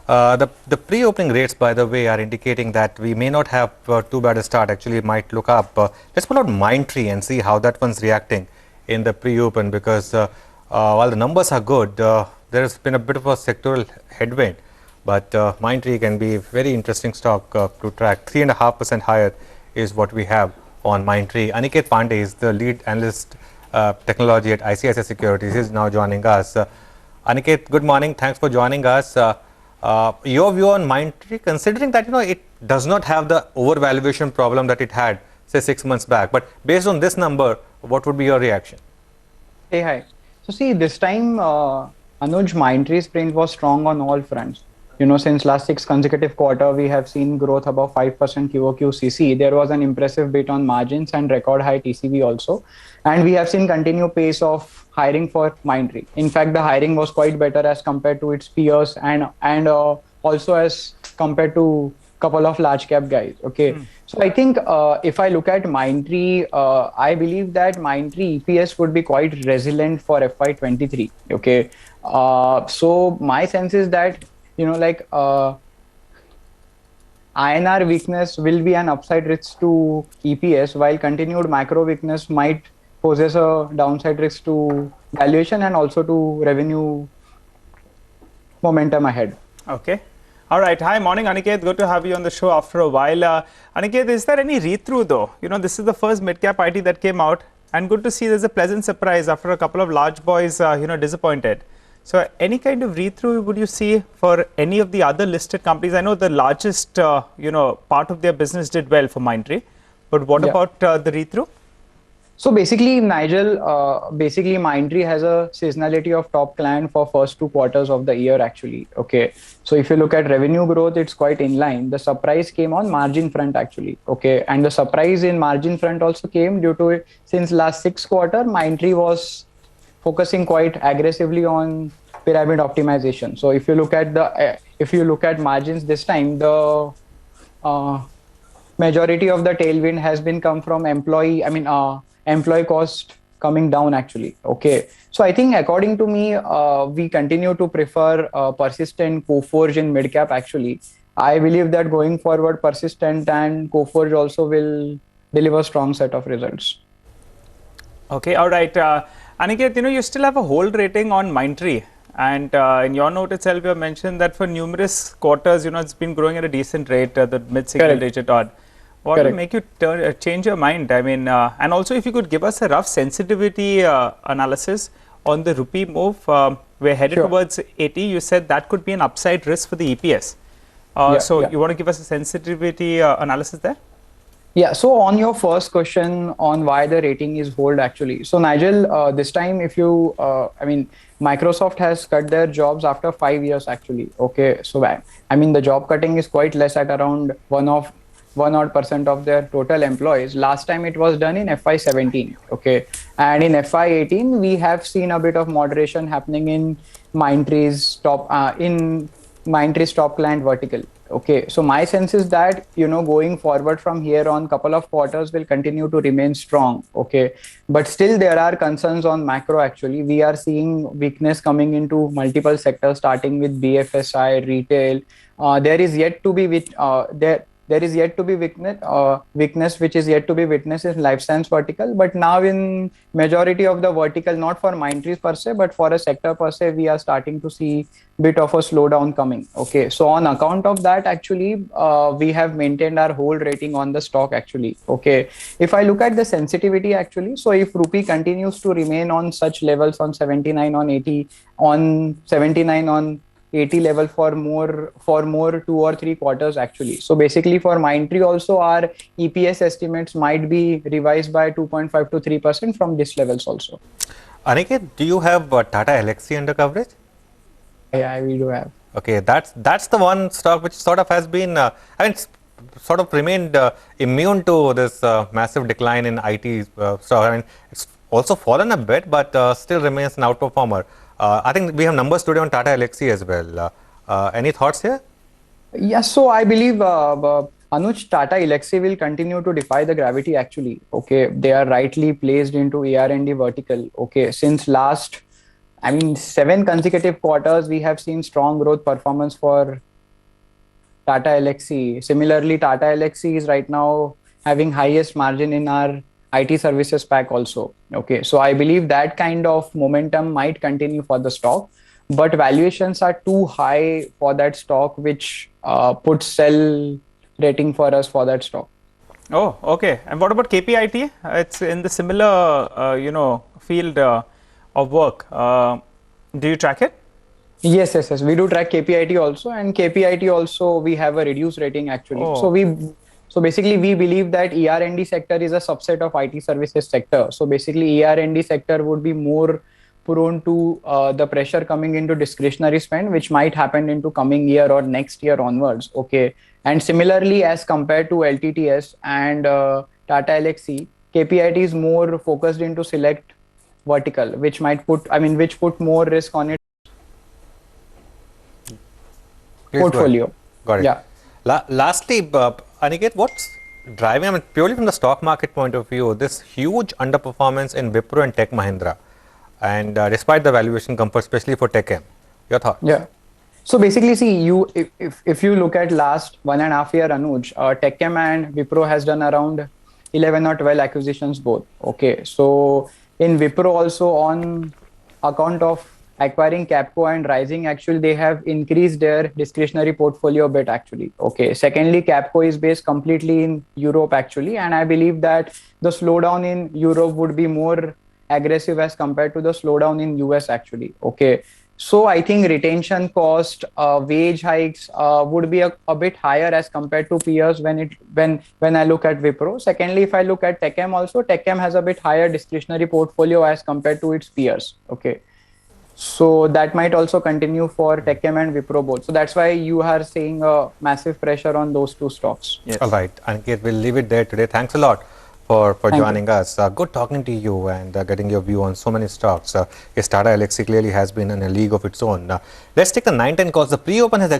The pre-opening rates, by the way, are indicating that we may not have too bad a start. Actually, it might look up. Let's pull out Mindtree and see how that one's reacting in the pre-open, because while the numbers are good, there has been a bit of a sectoral headwind. But Mindtree can be a very interesting stock to track. 3.5% higher is what we have on Mindtree. Aniket Pande is the lead analyst technology at ICICI Securities. He is now joining us. Aniket, good morning. Thanks for joining us. Your view on Mindtree, considering that it does not have the overvaluation problem that it had, say, 6 months back. But based on this number, what would be your reaction? Hey, hi. So see, this time, Anuj, Mindtree's print was strong on all fronts. Since last 6 consecutive quarter, we have seen growth above 5% QOQ CC. There was an impressive bit on margins and record high TCV also. And we have seen continued pace of hiring for Mindtree. In fact, the hiring was quite better as compared to its peers and also as compared to couple of large cap guys. Okay. So I think if I look at Mindtree, I believe that Mindtree EPS would be quite resilient for FY23. Okay. So my sense is that INR weakness will be an upside risk to EPS, while continued macro weakness might poses a downside risk to valuation and also to revenue momentum ahead. Okay. All right. Hi, morning, Aniket. Good to have you on the show after a while. Aniket, is there any read-through though? This is the first mid-cap IT that came out, and good to see there's a pleasant surprise after a couple of large boys, disappointed. So any kind of read-through would you see for any of the other listed companies? I know the largest, part of their business did well for Mindtree, but what about the read-through? So basically, Nigel, Mindtree has a seasonality of top client for first 2 quarters of the year actually. Okay. So if you look at revenue growth, it's quite in line. The surprise came on margin front actually. Okay. And the surprise in margin front also came due to it since last 6 quarter, Mindtree was focusing quite aggressively on pyramid optimization. So if you look at margins this time, the majority of the tailwind has been come from employee cost coming down actually. Okay. So I think according to me, we continue to prefer Persistent, Coforge in midcap actually. I believe that going forward, Persistent and Coforge also will deliver strong set of results. Okay. All right. Aniket, you still have a hold rating on Mindtree, and in your note itself, you have mentioned that for numerous quarters, it's been growing at a decent rate, the mid-single digit odd. What will make you change your mind? I mean, and also if you could give us a rough sensitivity analysis on the rupee move, we're headed towards 80. You said that could be an upside risk for the EPS. You want to give us a sensitivity analysis there? Yeah, so on your first question on why the rating is hold actually. So Nigel, this time if you, Microsoft has cut their jobs after 5 years actually. Okay, so the job cutting is quite less at around 1% of their total employees. Last time it was done in FY17. Okay, and in FY18 we have seen a bit of moderation happening in Mindtree's top client vertical. Okay, so my sense is that going forward from here on, couple of quarters will continue to remain strong. Okay, but still there are concerns on macro actually. We are seeing weakness coming into multiple sectors, starting with BFSI, retail. There is yet to be weakness which is yet to be witnessed in life science vertical. But now in majority of the vertical, not for Mindtree per se, but for a sector per se, we are starting to see bit of a slowdown coming. Okay, so on account of that, actually, we have maintained our hold rating on the stock actually. Okay, if I look at the sensitivity actually, so if rupee continues to remain on such levels on 79 on 80 on 79 on 80 level for more 2 or 3 quarters actually. So basically for Mindtree also, our EPS estimates might be revised by 2.5 to 3% from this levels also. Aniket, do you have Tata Elxsi under coverage? Yeah, we do have. Okay, that's the one stock which sort of has been, sort of remained immune to this massive decline in IT stock. It's also fallen a bit, but still remains an outperformer. I think we have numbers today on Tata Elxsi as well. Any thoughts here? Yes, so I believe Anuj, Tata Elxsi will continue to defy the gravity actually. Okay, they are rightly placed into ER&D vertical. Okay, since last 7 consecutive quarters, we have seen strong growth performance for Tata Elxsi. Similarly, Tata Elxsi is right now having highest margin in our IT services pack also. Okay, so I believe that kind of momentum might continue for the stock, but valuations are too high for that stock, which puts sell rating for us for that stock. Oh, okay. And what about KPIT? It's in the similar, field of work. Do you track it? Yes. We do track KPIT also, and KPIT also we have a reduced rating actually. Oh. So basically we believe that ER&D sector is a subset of IT services sector. So basically ER&D sector would be more prone to the pressure coming into discretionary spend, which might happen into coming year or next year onwards. Okay, and similarly as compared to LTTS and Tata Elxsi, KPIT is more focused into select vertical, which which put more risk on it. Please Portfolio. Got it. Yeah. Lastly, Aniket, what's driving, purely from the stock market point of view, this huge underperformance in Wipro and Tech Mahindra, and despite the valuation comfort, especially for Tech M? Your thoughts? Yeah. So basically, see, if you look at last 1.5 year, Anuj, Tech M and Wipro has done around 11 or 12 acquisitions both. Okay. So in Wipro also, on account of acquiring Capco and Rising, actually they have increased their discretionary portfolio a bit actually. Okay. Secondly, Capco is based completely in Europe actually, and I believe that the slowdown in Europe would be more aggressive as compared to the slowdown in US actually. Okay. So I think retention cost, wage hikes would be a bit higher as compared to peers when I look at Wipro. Secondly, if I look at Tech M also, Tech M has a bit higher discretionary portfolio as compared to its peers. Okay. So that might also continue for Tech M and Wipro both. So that's why you are seeing a massive pressure on those two stocks. Yes. All right, Aniket, we'll leave it there today. Thanks a lot for joining us. Good talking to you and getting your view on so many stocks. Yes, Tata Elxsi clearly has been in a league of its own. Let's take the 9-10 calls. The pre-open has